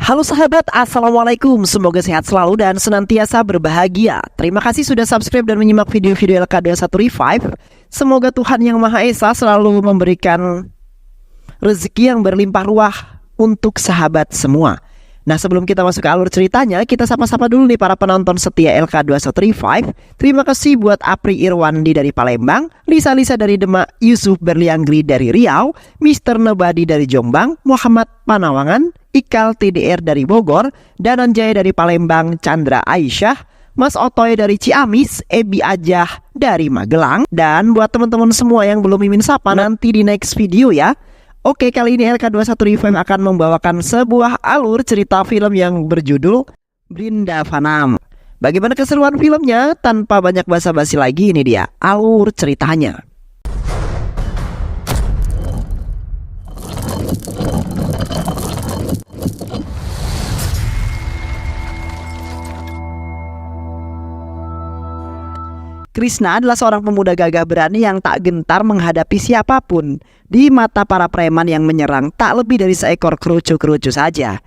Halo sahabat, Assalamualaikum. Semoga sehat selalu dan senantiasa berbahagia. Terima kasih sudah subscribe dan menyimak video-video LK21 Revive. Semoga Tuhan Yang Maha Esa selalu memberikan rezeki yang berlimpah ruah untuk sahabat semua. Nah, sebelum kita masuk ke alur ceritanya, kita sapa-sapa dulu nih para penonton setia LK21 Revive. Terima kasih buat Apri Irwandi dari Palembang, Lisa dari Demak, Yusuf Berlianggri dari Riau, Mr. Nobody dari Jombang, Muhammad Panawangan, Ikal TDR dari Bogor, Danan Jaya dari Palembang, Chandra Aisyah, Mas Otoy dari Ciamis, Ebi Ajah dari Magelang. Dan buat teman-teman semua yang belum mimin sapa, nanti di next video ya. Oke, kali ini LK21 Revive akan membawakan sebuah alur cerita film yang berjudul Brindavanam. Bagaimana keseruan filmnya? Tanpa banyak basa-basi lagi, ini dia alur ceritanya. Krishna adalah seorang pemuda gagah berani yang tak gentar menghadapi siapapun. Di mata para preman yang menyerang tak lebih dari seekor kerucu-kerucu saja.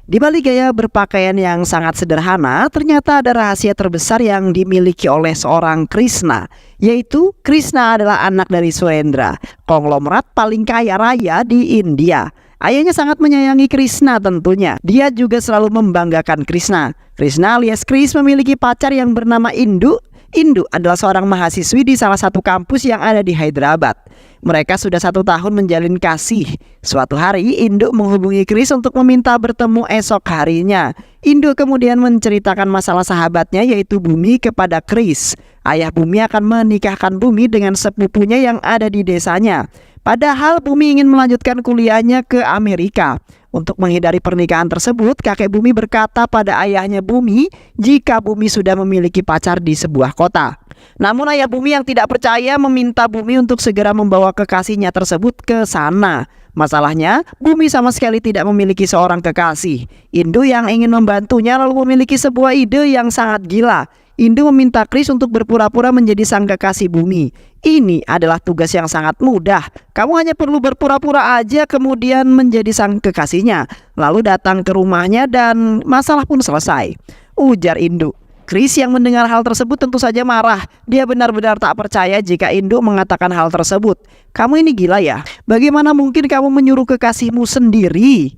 Di balik gaya berpakaian yang sangat sederhana, ternyata ada rahasia terbesar yang dimiliki oleh seorang Krishna, yaitu Krishna adalah anak dari Surendra, konglomerat paling kaya raya di India. Ayahnya sangat menyayangi Krishna tentunya. Dia juga selalu membanggakan Krishna. Krishna alias Kris memiliki pacar yang bernama Indu. Indu adalah seorang mahasiswi di salah satu kampus yang ada di Hyderabad. Mereka sudah 1 tahun menjalin kasih. Suatu hari Indu menghubungi Kris untuk meminta bertemu esok harinya. Indu kemudian menceritakan masalah sahabatnya yaitu Bumi kepada Kris. Ayah Bumi akan menikahkan Bumi dengan sepupunya yang ada di desanya. Padahal Bumi ingin melanjutkan kuliahnya ke Amerika. Untuk menghindari pernikahan tersebut, kakek Bumi berkata pada ayahnya Bumi jika Bumi sudah memiliki pacar di sebuah kota. Namun ayah Bumi yang tidak percaya meminta Bumi untuk segera membawa kekasihnya tersebut ke sana. Masalahnya, Bumi sama sekali tidak memiliki seorang kekasih. Indu yang ingin membantunya lalu memiliki sebuah ide yang sangat gila. Indu meminta Kris untuk berpura-pura menjadi sang kekasih Bumi. Ini adalah tugas yang sangat mudah. Kamu hanya perlu berpura-pura aja kemudian menjadi sang kekasihnya. Lalu datang ke rumahnya dan masalah pun selesai, ujar Indu. Kris yang mendengar hal tersebut tentu saja marah. Dia benar-benar tak percaya jika Indu mengatakan hal tersebut. Kamu ini gila ya? Bagaimana mungkin kamu menyuruh kekasihmu sendiri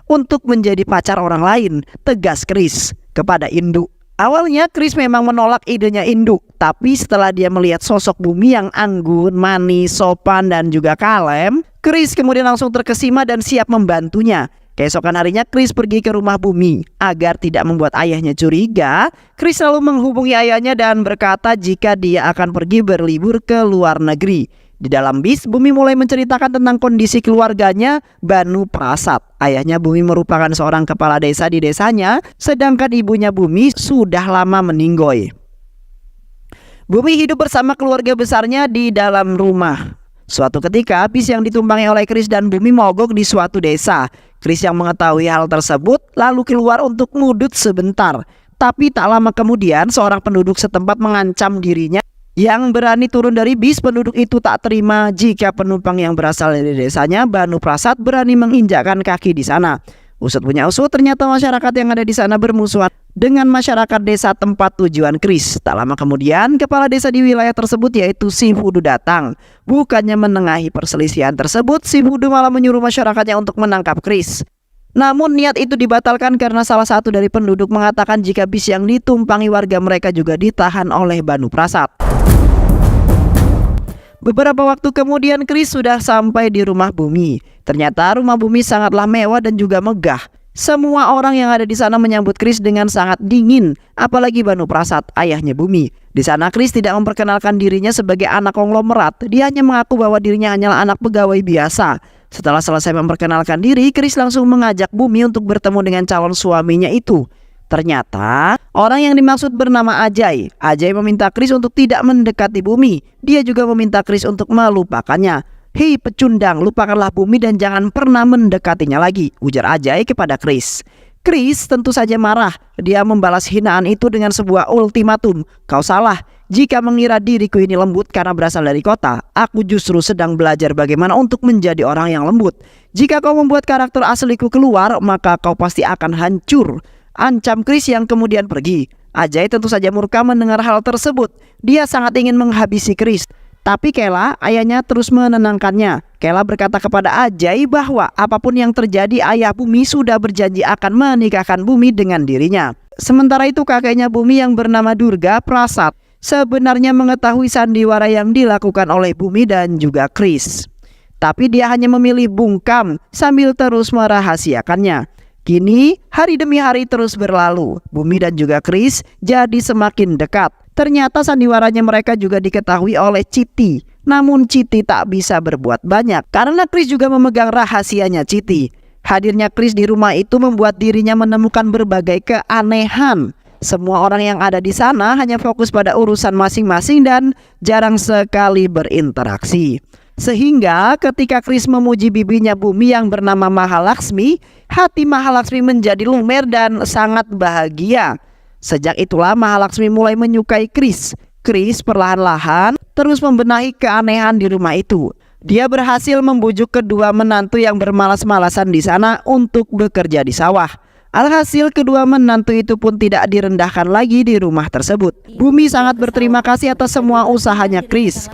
untuk menjadi pacar orang lain? Tegas Kris kepada Indu. Awalnya Kris memang menolak idenya Indu, tapi setelah dia melihat sosok Bumi yang anggun, manis, sopan dan juga kalem, Kris kemudian langsung terkesima dan siap membantunya. Keesokan harinya Kris pergi ke rumah Bumi. Agar tidak membuat ayahnya curiga, Kris lalu menghubungi ayahnya dan berkata jika dia akan pergi berlibur ke luar negeri. Di dalam bis, Bumi mulai menceritakan tentang kondisi keluarganya, Banu Prasad. Ayahnya Bumi merupakan seorang kepala desa di desanya, sedangkan ibunya Bumi sudah lama meninggoy. Bumi hidup bersama keluarga besarnya di dalam rumah. Suatu ketika, bis yang ditumpangi oleh Kris dan Bumi mogok di suatu desa. Kris yang mengetahui hal tersebut lalu keluar untuk ngudut sebentar. Tapi tak lama kemudian, seorang penduduk setempat mengancam dirinya. Yang berani turun dari bis, penduduk itu tak terima jika penumpang yang berasal dari desanya, Banu Prasad, berani menginjakkan kaki di sana. Usut punya usut, ternyata masyarakat yang ada di sana bermusuhan dengan masyarakat desa tempat tujuan Kris. Tak lama kemudian, kepala desa di wilayah tersebut yaitu Si Fudu datang. Bukannya menengahi perselisihan tersebut, Si Fudu malah menyuruh masyarakatnya untuk menangkap Kris. Namun niat itu dibatalkan karena salah satu dari penduduk mengatakan jika bis yang ditumpangi warga mereka juga ditahan oleh Banu Prasad. Beberapa waktu kemudian Kris sudah sampai di rumah Bumi. Ternyata rumah Bumi sangatlah mewah dan juga megah. Semua orang yang ada di sana menyambut Kris dengan sangat dingin, apalagi Banu Prasad, ayahnya Bumi. Di sana Kris tidak memperkenalkan dirinya sebagai anak konglomerat. Dia hanya mengaku bahwa dirinya hanyalah anak pegawai biasa. Setelah selesai memperkenalkan diri, Kris langsung mengajak Bumi untuk bertemu dengan calon suaminya itu. Ternyata orang yang dimaksud bernama Ajay. Ajay meminta Kris untuk tidak mendekati Bumi. Dia juga meminta Kris untuk melupakannya. Hei pecundang, lupakanlah Bumi dan jangan pernah mendekatinya lagi, ujar Ajay kepada Kris. Kris tentu saja marah. Dia membalas hinaan itu dengan sebuah ultimatum. Kau salah, Jika mengira diriku ini lembut karena berasal dari kota, aku justru sedang belajar bagaimana untuk menjadi orang yang lembut. Jika kau membuat karakter asliku keluar, maka kau pasti akan hancur, ancam Chris yang kemudian pergi. Ajay tentu saja murka mendengar hal tersebut. Dia sangat ingin menghabisi Chris. Tapi Kela, ayahnya terus menenangkannya. Kela berkata kepada Ajay bahwa apapun yang terjadi, ayah Bumi sudah berjanji akan menikahkan Bumi dengan dirinya. Sementara itu kakeknya Bumi yang bernama Durga Prasad sebenarnya mengetahui sandiwara yang dilakukan oleh Bumi dan juga Chris. Tapi dia hanya memilih bungkam sambil terus merahasiakannya. Kini hari demi hari terus berlalu. Bumi dan juga Chris jadi semakin dekat. Ternyata sandiwaranya mereka juga diketahui oleh Chiti. Namun Chiti tak bisa berbuat banyak karena Chris juga memegang rahasianya Chiti. Hadirnya Chris di rumah itu membuat dirinya menemukan berbagai keanehan. Semua orang yang ada di sana hanya fokus pada urusan masing-masing dan jarang sekali berinteraksi. Sehingga ketika Chris memuji bibinya Bumi yang bernama Mahalaksmi, hati Mahalaksmi menjadi lumer dan sangat bahagia. Sejak itulah Mahalaksmi mulai menyukai Chris. Chris perlahan-lahan terus membenahi keanehan di rumah itu. Dia berhasil membujuk kedua menantu yang bermalas-malasan di sana untuk bekerja di sawah. Alhasil kedua menantu itu pun tidak direndahkan lagi di rumah tersebut. Bumi sangat berterima kasih atas semua usahanya Chris.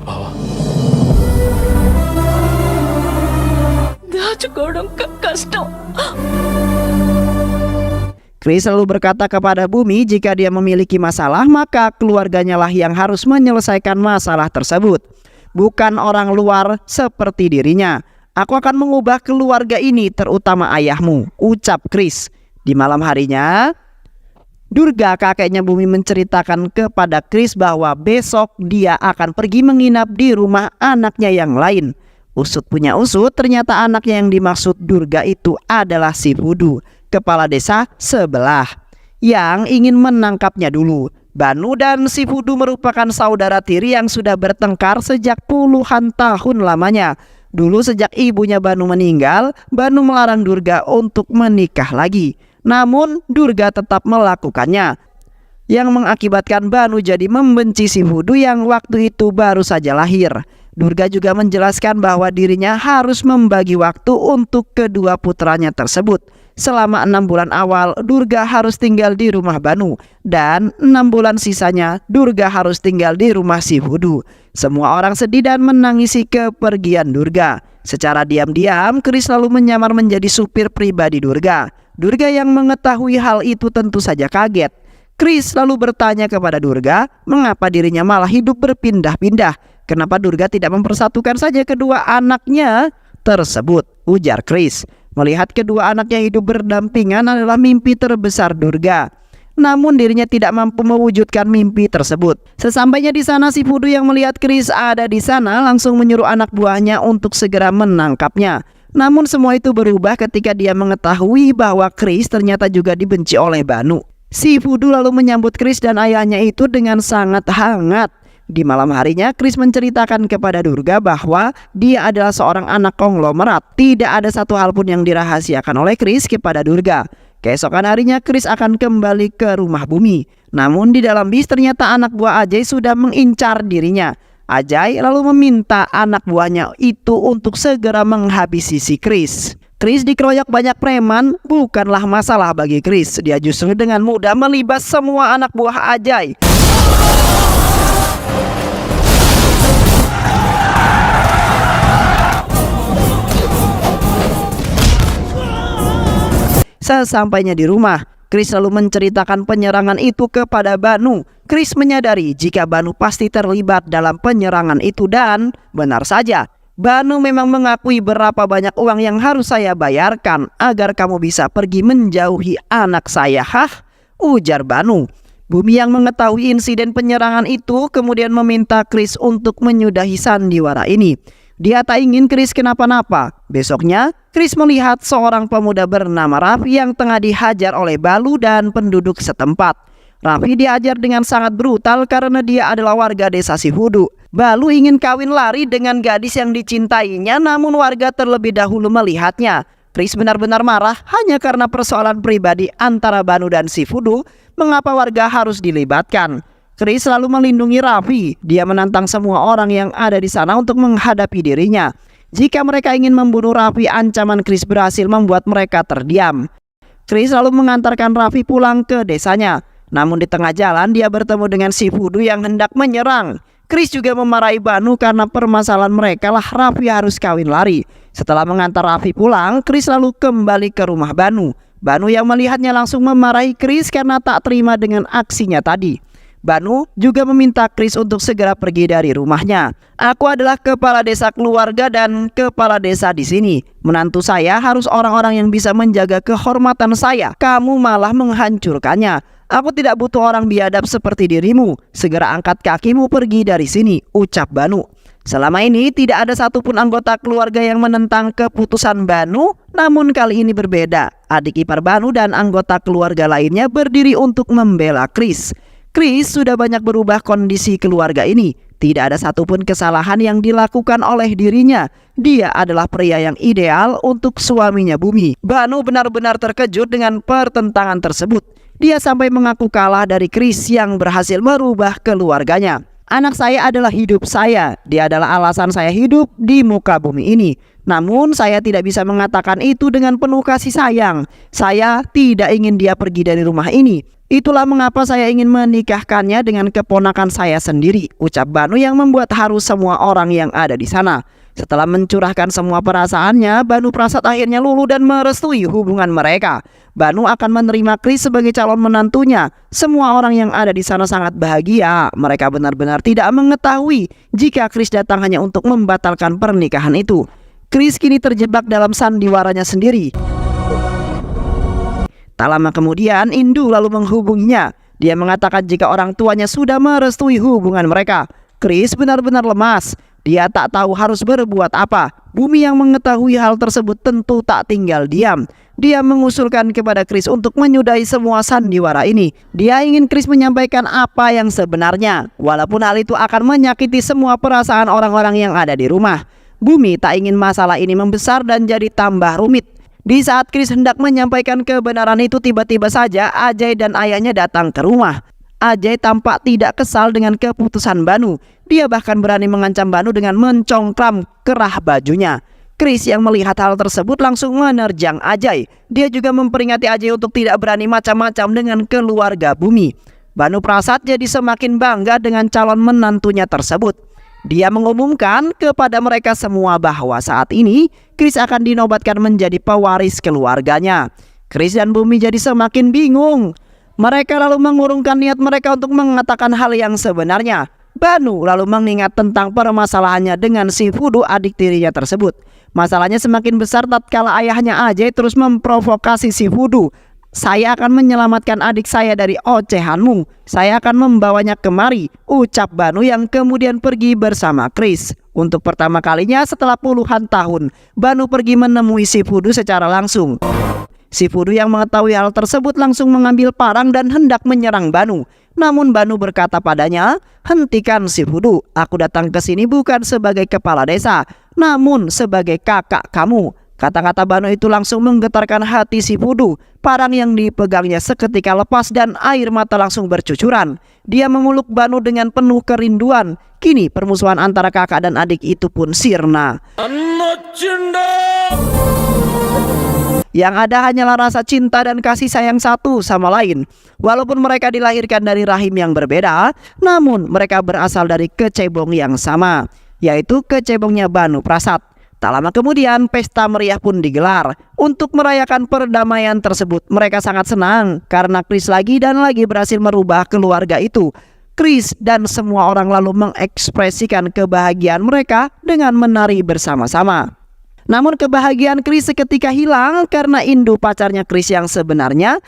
Chris selalu berkata kepada Bumi jika dia memiliki masalah, maka keluarganya lah yang harus menyelesaikan masalah tersebut, bukan orang luar seperti dirinya. Aku akan mengubah keluarga ini, terutama ayahmu, ucap Chris. Di malam harinya, Durga kakeknya Bumi menceritakan kepada Chris bahwa besok dia akan pergi menginap di rumah anaknya yang lain. Usut punya usut, ternyata anaknya yang dimaksud Durga itu adalah si Fudu, kepala desa sebelah, yang ingin menangkapnya dulu. Banu dan si Fudu merupakan saudara tiri yang sudah bertengkar sejak puluhan tahun lamanya. Dulu sejak ibunya Banu meninggal, Banu melarang Durga untuk menikah lagi. Namun Durga tetap melakukannya, yang mengakibatkan Banu jadi membenci si Fudu yang waktu itu baru saja lahir. Durga juga menjelaskan bahwa dirinya harus membagi waktu untuk kedua putranya tersebut. Selama 6 bulan awal Durga harus tinggal di rumah Banu, dan 6 bulan sisanya Durga harus tinggal di rumah si Fudu. Semua orang sedih dan menangisi kepergian Durga. Secara diam-diam Chris selalu menyamar menjadi supir pribadi Durga. Durga yang mengetahui hal itu tentu saja kaget. Chris lalu bertanya kepada Durga mengapa dirinya malah hidup berpindah-pindah. Kenapa Durga tidak mempersatukan saja kedua anaknya tersebut, ujar Chris. Melihat kedua anaknya hidup berdampingan adalah mimpi terbesar Durga. Namun dirinya tidak mampu mewujudkan mimpi tersebut. Sesampainya di sana, si Fudu yang melihat Chris ada di sana langsung menyuruh anak buahnya untuk segera menangkapnya. Namun semua itu berubah ketika dia mengetahui bahwa Chris ternyata juga dibenci oleh Banu. Si Fudu lalu menyambut Chris dan ayahnya itu dengan sangat hangat. Di malam harinya Chris menceritakan kepada Durga bahwa dia adalah seorang anak konglomerat. Tidak ada satu hal pun yang dirahasiakan oleh Chris kepada Durga. Keesokan harinya Chris akan kembali ke rumah Bumi. Namun di dalam bis ternyata anak buah Ajay sudah mengincar dirinya. Ajay lalu meminta anak buahnya itu untuk segera menghabisi si Chris. Chris dikeroyok banyak preman bukanlah masalah bagi Chris. Dia justru dengan mudah melibas semua anak buah Ajay. Sesampainya di rumah, Chris lalu menceritakan penyerangan itu kepada Banu. Chris menyadari jika Banu pasti terlibat dalam penyerangan itu dan benar saja, Banu memang mengakui berapa banyak uang yang harus saya bayarkan agar kamu bisa pergi menjauhi anak saya. Hah? Ujar Banu. Bumi yang mengetahui insiden penyerangan itu kemudian meminta Chris untuk menyudahi sandiwara ini. Dia tak ingin Chris kenapa-napa. Besoknya, Chris melihat seorang pemuda bernama Raffi yang tengah dihajar oleh Balu dan penduduk setempat. Raffi diajar dengan sangat brutal karena dia adalah warga desa si Fudu. Balu ingin kawin lari dengan gadis yang dicintainya, namun warga terlebih dahulu melihatnya. Chris benar-benar marah hanya karena persoalan pribadi antara Banu dan si Fudu. Mengapa warga harus dilibatkan? Chris selalu melindungi Raffi. Dia menantang semua orang yang ada di sana untuk menghadapi dirinya. Jika mereka ingin membunuh Raffi, ancaman Chris berhasil membuat mereka terdiam. Chris selalu mengantarkan Raffi pulang ke desanya. Namun di tengah jalan dia bertemu dengan si Voodoo yang hendak menyerang. Chris juga memarahi Banu karena permasalahan mereka lah Raffi harus kawin lari. Setelah mengantar Raffi pulang, Chris lalu kembali ke rumah Banu. Banu yang melihatnya langsung memarahi Chris karena tak terima dengan aksinya tadi. Banu juga meminta Chris untuk segera pergi dari rumahnya. Aku adalah kepala desa keluarga dan kepala desa di sini. Menantu saya harus orang-orang yang bisa menjaga kehormatan saya. Kamu malah menghancurkannya. Aku tidak butuh orang biadab seperti dirimu. Segera angkat kakimu pergi dari sini, ucap Banu. Selama ini tidak ada satupun anggota keluarga yang menentang keputusan Banu, namun kali ini berbeda. Adik ipar Banu dan anggota keluarga lainnya berdiri untuk membela Chris. Chris sudah banyak berubah kondisi keluarga ini. Tidak ada satupun kesalahan yang dilakukan oleh dirinya. Dia adalah pria yang ideal untuk suaminya Bumi. Banu benar-benar terkejut dengan pertentangan tersebut. Dia sampai mengaku kalah dari Chris yang berhasil merubah keluarganya. Anak saya adalah hidup saya. Dia adalah alasan saya hidup di muka bumi ini. Namun saya tidak bisa mengatakan itu dengan penuh kasih sayang. Saya tidak ingin dia pergi dari rumah ini. Itulah mengapa saya ingin menikahkannya dengan keponakan saya sendiri, ucap Banu yang membuat haru semua orang yang ada di sana. Setelah mencurahkan semua perasaannya, Banu Prasad akhirnya luluh dan merestui hubungan mereka. Banu akan menerima Chris sebagai calon menantunya. Semua orang yang ada di sana sangat bahagia. Mereka benar-benar tidak mengetahui jika Chris datang hanya untuk membatalkan pernikahan itu. Chris kini terjebak dalam sandiwaranya sendiri. Tak lama kemudian, Indu lalu menghubunginya. Dia mengatakan jika orang tuanya sudah merestui hubungan mereka. Chris benar-benar lemas. Dia tak tahu harus berbuat apa. Bumi yang mengetahui hal tersebut tentu tak tinggal diam. Dia mengusulkan kepada Chris untuk menyudahi semua sandiwara ini. Dia ingin Chris menyampaikan apa yang sebenarnya, walaupun hal itu akan menyakiti semua perasaan orang-orang yang ada di rumah. Bumi tak ingin masalah ini membesar dan jadi tambah rumit. Di saat Chris hendak menyampaikan kebenaran itu, tiba-tiba saja Ajay dan ayahnya datang ke rumah. Ajay tampak tidak kesal dengan keputusan Banu. Dia bahkan berani mengancam Banu dengan mencongkram kerah bajunya. Chris yang melihat hal tersebut langsung menerjang Ajay. Dia juga memperingati Ajay untuk tidak berani macam-macam dengan keluarga Bumi. Banu Prasad jadi semakin bangga dengan calon menantunya tersebut. Dia mengumumkan kepada mereka semua bahwa saat ini Chris akan dinobatkan menjadi pewaris keluarganya. Chris dan Bumi jadi semakin bingung. Mereka lalu mengurungkan niat mereka untuk mengatakan hal yang sebenarnya. Banu lalu mengingat tentang permasalahannya dengan si Voodoo adik tirinya tersebut. Masalahnya semakin besar tatkala ayahnya Ajay terus memprovokasi si Voodoo. Saya akan menyelamatkan adik saya dari ocehanmu. Saya akan membawanya kemari, ucap Banu yang kemudian pergi bersama Chris. Untuk pertama kalinya setelah puluhan tahun, Banu pergi menemui si Voodoo secara langsung. Si Voodoo yang mengetahui hal tersebut langsung mengambil parang dan hendak menyerang Banu. Namun Banu berkata padanya, hentikan si Voodoo. Aku datang ke sini bukan sebagai kepala desa, namun sebagai kakak kamu. Kata-kata Banu itu langsung menggetarkan hati si Voodoo. Parang yang dipegangnya seketika lepas dan air mata langsung bercucuran. Dia memeluk Banu dengan penuh kerinduan. Kini permusuhan antara kakak dan adik itu pun sirna. Yang ada hanyalah rasa cinta dan kasih sayang satu sama lain. Walaupun mereka dilahirkan dari rahim yang berbeda, namun mereka berasal dari kecebong yang sama, yaitu kecebongnya Banu Prasad. Tak lama kemudian pesta meriah pun digelar. Untuk merayakan perdamaian tersebut, mereka sangat senang karena Chris lagi dan lagi berhasil merubah keluarga itu. Chris dan semua orang lalu mengekspresikan kebahagiaan mereka dengan menari bersama-sama. Namun kebahagiaan Chris seketika hilang karena Indu, pacarnya Chris yang sebenarnya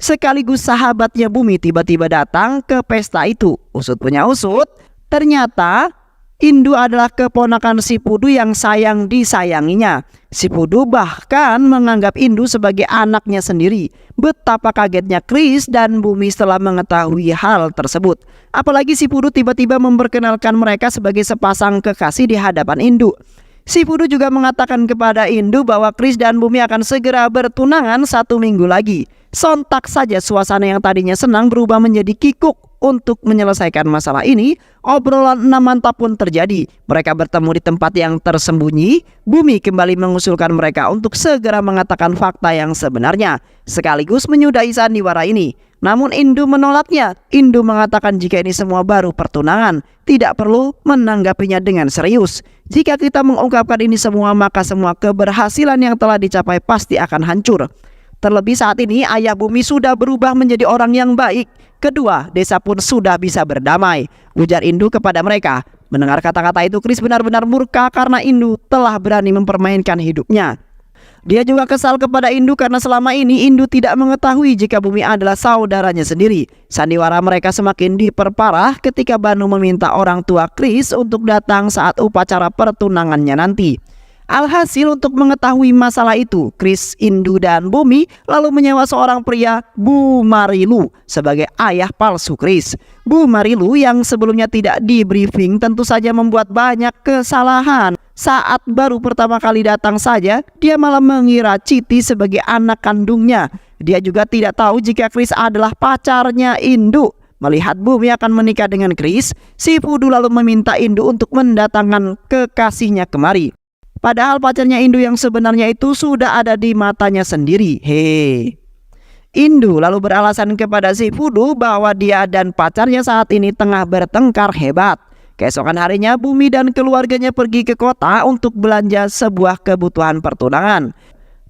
sekaligus sahabatnya Bumi, tiba-tiba datang ke pesta itu. Usut punya usut, ternyata Indu adalah keponakan si Voodoo yang sayang disayanginya. Si Voodoo bahkan menganggap Indu sebagai anaknya sendiri. Betapa kagetnya Chris dan Bumi setelah mengetahui hal tersebut. Apalagi si Voodoo tiba-tiba memperkenalkan mereka sebagai sepasang kekasih di hadapan Indu. Si Voodoo juga mengatakan kepada Indu bahwa Chris dan Bumi akan segera bertunangan 1 minggu lagi. Sontak saja suasana yang tadinya senang berubah menjadi kikuk. Untuk menyelesaikan masalah ini, obrolan 6 mata pun terjadi. Mereka bertemu di tempat yang tersembunyi. Bumi kembali mengusulkan mereka untuk segera mengatakan fakta yang sebenarnya, sekaligus menyudahi sandiwara ini. Namun Indu menolaknya. Indu mengatakan jika ini semua baru pertunangan, tidak perlu menanggapinya dengan serius. Jika kita mengungkapkan ini semua, maka semua keberhasilan yang telah dicapai pasti akan hancur. Terlebih saat ini ayah Bumi sudah berubah menjadi orang yang baik. Kedua, desa pun sudah bisa berdamai, ujar Indu kepada mereka. Mendengar kata-kata itu, Chris benar-benar murka karena Indu telah berani mempermainkan hidupnya. Dia juga kesal kepada Indu karena selama ini Indu tidak mengetahui jika Bumi adalah saudaranya sendiri. Sandiwara mereka semakin diperparah ketika Banu meminta orang tua Chris untuk datang saat upacara pertunangannya nanti. Alhasil untuk mengetahui masalah itu, Chris, Indu, dan Bumi lalu menyewa seorang pria, Bu Marilu, sebagai ayah palsu Chris. Bu Marilu yang sebelumnya tidak di briefing tentu saja membuat banyak kesalahan. Saat baru pertama kali datang saja, dia malah mengira Chiti sebagai anak kandungnya. Dia juga tidak tahu jika Chris adalah pacarnya Indu. Melihat Bumi akan menikah dengan Chris, si Fudu lalu meminta Indu untuk mendatangkan kekasihnya kemari. Padahal pacarnya Indu yang sebenarnya itu sudah ada di matanya sendiri. Indu lalu beralasan kepada si Fudu bahwa dia dan pacarnya saat ini tengah bertengkar hebat. Keesokan harinya Bumi dan keluarganya pergi ke kota untuk belanja sebuah kebutuhan pertunangan.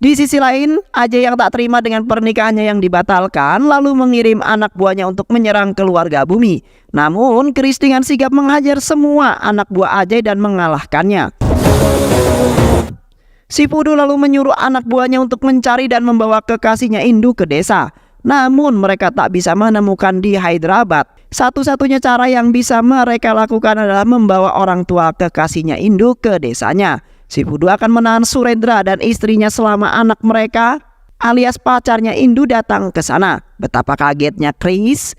Di sisi lain, Ajay yang tak terima dengan pernikahannya yang dibatalkan lalu mengirim anak buahnya untuk menyerang keluarga Bumi. Namun Chris dengan sigap menghajar semua anak buah Ajay dan mengalahkannya. Si Fudu lalu menyuruh anak buahnya untuk mencari dan membawa kekasihnya Indu ke desa. Namun mereka tak bisa menemukan di Hyderabad. Satu-satunya cara yang bisa mereka lakukan adalah membawa orang tua kekasihnya Indu ke desanya. Si Fudu akan menahan Surendra dan istrinya selama anak mereka alias pacarnya Indu datang ke sana. Betapa kagetnya Chris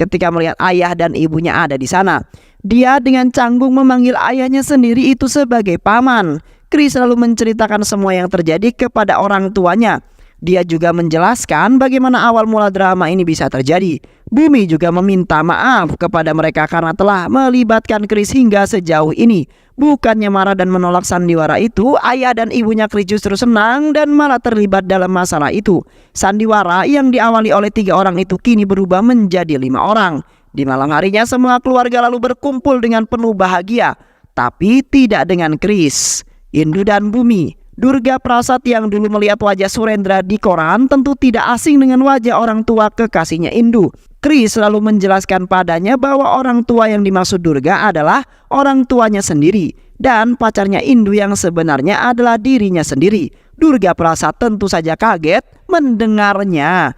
ketika melihat ayah dan ibunya ada di sana. Dia dengan canggung memanggil ayahnya sendiri itu sebagai paman. Chris lalu menceritakan semua yang terjadi kepada orang tuanya. Dia juga menjelaskan bagaimana awal mula drama ini bisa terjadi. Bumi juga meminta maaf kepada mereka karena telah melibatkan Chris hingga sejauh ini. Bukannya marah dan menolak sandiwara itu, ayah dan ibunya Chris justru senang dan malah terlibat dalam masalah itu. Sandiwara yang diawali oleh 3 orang itu kini berubah menjadi 5 orang. Di malam harinya semua keluarga lalu berkumpul dengan penuh bahagia. Tapi tidak dengan Chris, Indu dan Bumi. Durga Prasad yang dulu melihat wajah Surendra di koran tentu tidak asing dengan wajah orang tua kekasihnya Indu. Chris selalu menjelaskan padanya bahwa orang tua yang dimaksud Durga adalah orang tuanya sendiri dan pacarnya Indu yang sebenarnya adalah dirinya sendiri. Durga Prasad tentu saja kaget mendengarnya.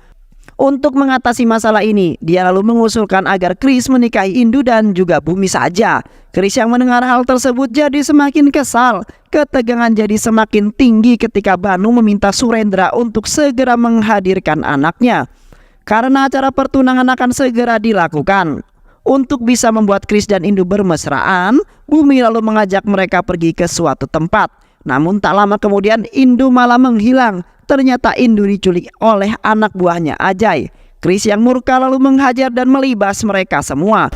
Untuk mengatasi masalah ini, dia lalu mengusulkan agar Chris menikahi Indu dan juga Bumi saja. Chris yang mendengar hal tersebut jadi semakin kesal. Ketegangan jadi semakin tinggi ketika Banu meminta Surendra untuk segera menghadirkan anaknya. Karena acara pertunangan akan segera dilakukan. Untuk bisa membuat Chris dan Indu bermesraan, Bumi lalu mengajak mereka pergi ke suatu tempat. Namun tak lama kemudian Indu malah menghilang. Ternyata Indu diculik oleh anak buahnya Ajay. Chris yang murka lalu menghajar dan melibas mereka semua.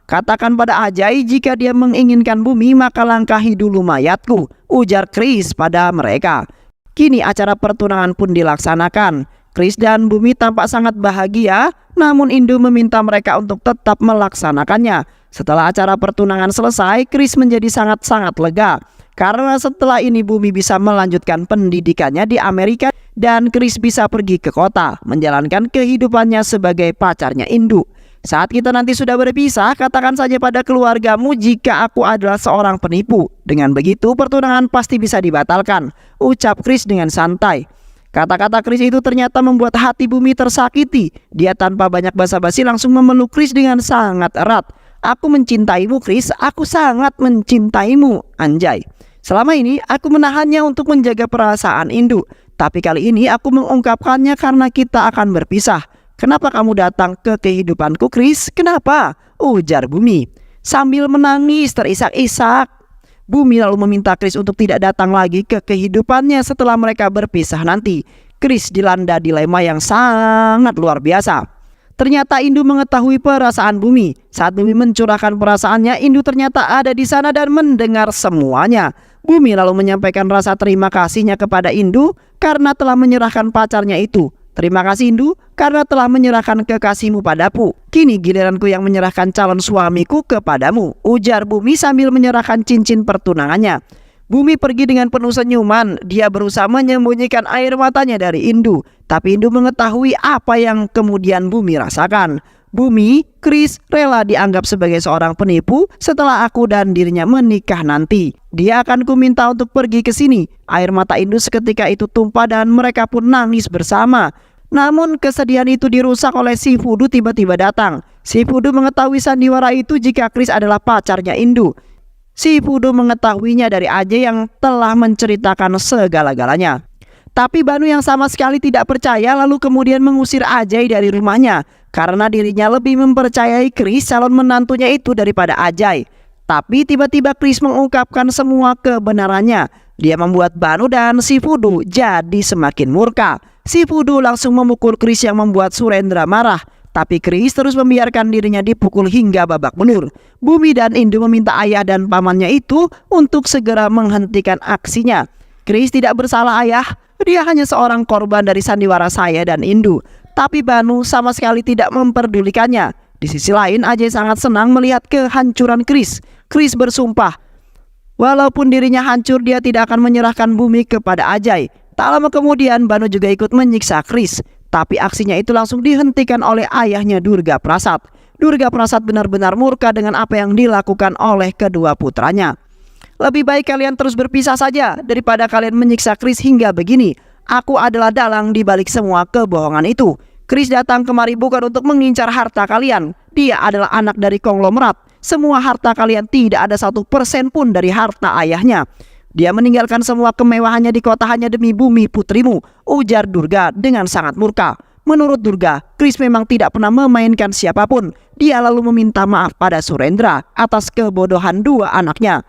Katakan pada Ajay jika dia menginginkan Bumi maka langkahi dulu mayatku, ujar Chris pada mereka. Kini acara pertunangan pun dilaksanakan. Chris dan Bumi tampak sangat bahagia, namun Indu meminta mereka untuk tetap melaksanakannya. Setelah acara pertunangan selesai, Chris menjadi sangat-sangat lega. Karena setelah ini Bumi bisa melanjutkan pendidikannya di Amerika dan Chris bisa pergi ke kota, menjalankan kehidupannya sebagai pacarnya Indu. Saat kita nanti sudah berpisah, katakan saja pada keluargamu jika aku adalah seorang penipu. Dengan begitu pertunangan pasti bisa dibatalkan, ucap Chris dengan santai. Kata-kata Chris itu ternyata membuat hati Bumi tersakiti. Dia tanpa banyak basa-basi langsung memeluk Chris dengan sangat erat. Aku mencintaimu Chris, aku sangat mencintaimu, anjay. Selama ini aku menahannya untuk menjaga perasaan Indu. Tapi kali ini aku mengungkapkannya karena kita akan berpisah. Kenapa kamu datang ke kehidupanku Chris? Kenapa? Ujar Bumi sambil menangis terisak-isak. Bumi lalu meminta Chris untuk tidak datang lagi ke kehidupannya setelah mereka berpisah nanti. Chris dilanda dilema yang sangat luar biasa. Ternyata Indu mengetahui perasaan Bumi. Saat Bumi mencurahkan perasaannya, Indu ternyata ada di sana dan mendengar semuanya. Bumi lalu menyampaikan rasa terima kasihnya kepada Indu karena telah menyerahkan pacarnya itu. Terima kasih Indu karena telah menyerahkan kekasihmu padaku. Kini giliranku yang menyerahkan calon suamiku kepadamu, ujar Bumi sambil menyerahkan cincin pertunangannya. Bumi pergi dengan penuh senyuman. Dia berusaha menyembunyikan air matanya dari Indu. Tapi Indu mengetahui apa yang kemudian Bumi rasakan. Bumi, Chris rela dianggap sebagai seorang penipu setelah aku dan dirinya menikah nanti. Dia akan kuminta untuk pergi ke sini. Air mata Indu seketika itu tumpah dan mereka pun nangis bersama. Namun kesedihan itu dirusak oleh si Fudu tiba-tiba datang. Si Fudu mengetahui sandiwara itu jika Chris adalah pacarnya Indu. Si Fudu mengetahuinya dari Ajay yang telah menceritakan segala-galanya. Tapi Banu yang sama sekali tidak percaya lalu kemudian mengusir Ajay dari rumahnya karena dirinya lebih mempercayai Chris calon menantunya itu daripada Ajay. Tapi tiba-tiba Chris mengungkapkan semua kebenarannya. Dia membuat Banu dan si Fudu jadi semakin murka. Si Fudu langsung memukul Chris yang membuat Surendra marah. Tapi Chris terus membiarkan dirinya dipukul hingga babak belur. Bumi dan Indu meminta ayah dan pamannya itu untuk segera menghentikan aksinya. Chris tidak bersalah ayah, dia hanya seorang korban dari sandiwara saya dan Indu. Tapi Banu sama sekali tidak memperdulikannya. Di sisi lain Ajay sangat senang melihat kehancuran Chris. Chris bersumpah, walaupun dirinya hancur dia tidak akan menyerahkan Bumi kepada Ajay. Tak lama kemudian Banu juga ikut menyiksa Chris. Tapi aksinya itu langsung dihentikan oleh ayahnya Durga Prasad. Durga Prasad benar-benar murka dengan apa yang dilakukan oleh kedua putranya. Lebih baik kalian terus berpisah saja daripada kalian menyiksa Chris hingga begini. Aku adalah dalang di balik semua kebohongan itu. Chris datang kemari bukan untuk mengincar harta kalian. Dia adalah anak dari konglomerat. Semua harta kalian tidak ada 1% pun dari harta ayahnya. Dia meninggalkan semua kemewahannya di kota hanya demi Bumi putrimu, ujar Durga dengan sangat murka. Menurut Durga, Chris memang tidak pernah memainkan siapapun. Dia lalu meminta maaf pada Surendra atas kebodohan dua anaknya.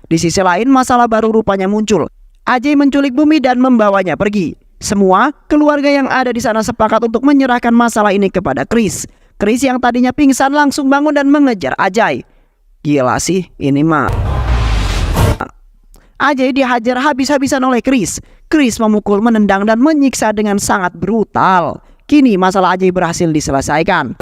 Di sisi lain, masalah baru rupanya muncul. Ajay menculik Bumi dan membawanya pergi. Semua keluarga yang ada di sana sepakat untuk menyerahkan masalah ini kepada Chris. Chris yang tadinya pingsan langsung bangun dan mengejar Ajay. Gila sih, ini mah. Ajay dihajar habis-habisan oleh Chris. Chris memukul, menendang dan menyiksa dengan sangat brutal. Kini masalah Ajay berhasil diselesaikan.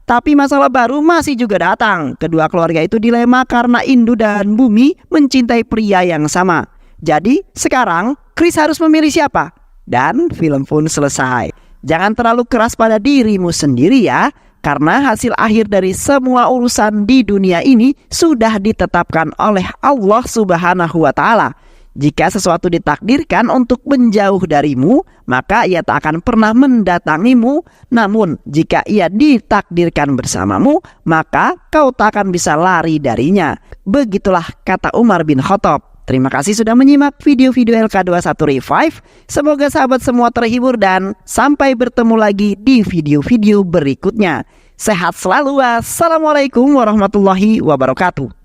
Tapi masalah baru masih juga datang. Kedua keluarga itu dilema karena Indu dan Bumi mencintai pria yang sama. Jadi sekarang Chris harus memilih siapa? Dan film pun selesai. Jangan terlalu keras pada dirimu sendiri ya, karena hasil akhir dari semua urusan di dunia ini sudah ditetapkan oleh Allah Subhanahu wa Ta'ala. Jika sesuatu ditakdirkan untuk menjauh darimu, maka ia tak akan pernah mendatangimu. Namun jika ia ditakdirkan bersamamu, maka kau tak akan bisa lari darinya. Begitulah kata Umar bin Khattab. Terima kasih sudah menyimak video-video LK21 Revive. Semoga sahabat semua terhibur dan sampai bertemu lagi di video-video berikutnya. Sehat selalu. Wassalamualaikum warahmatullahi wabarakatuh.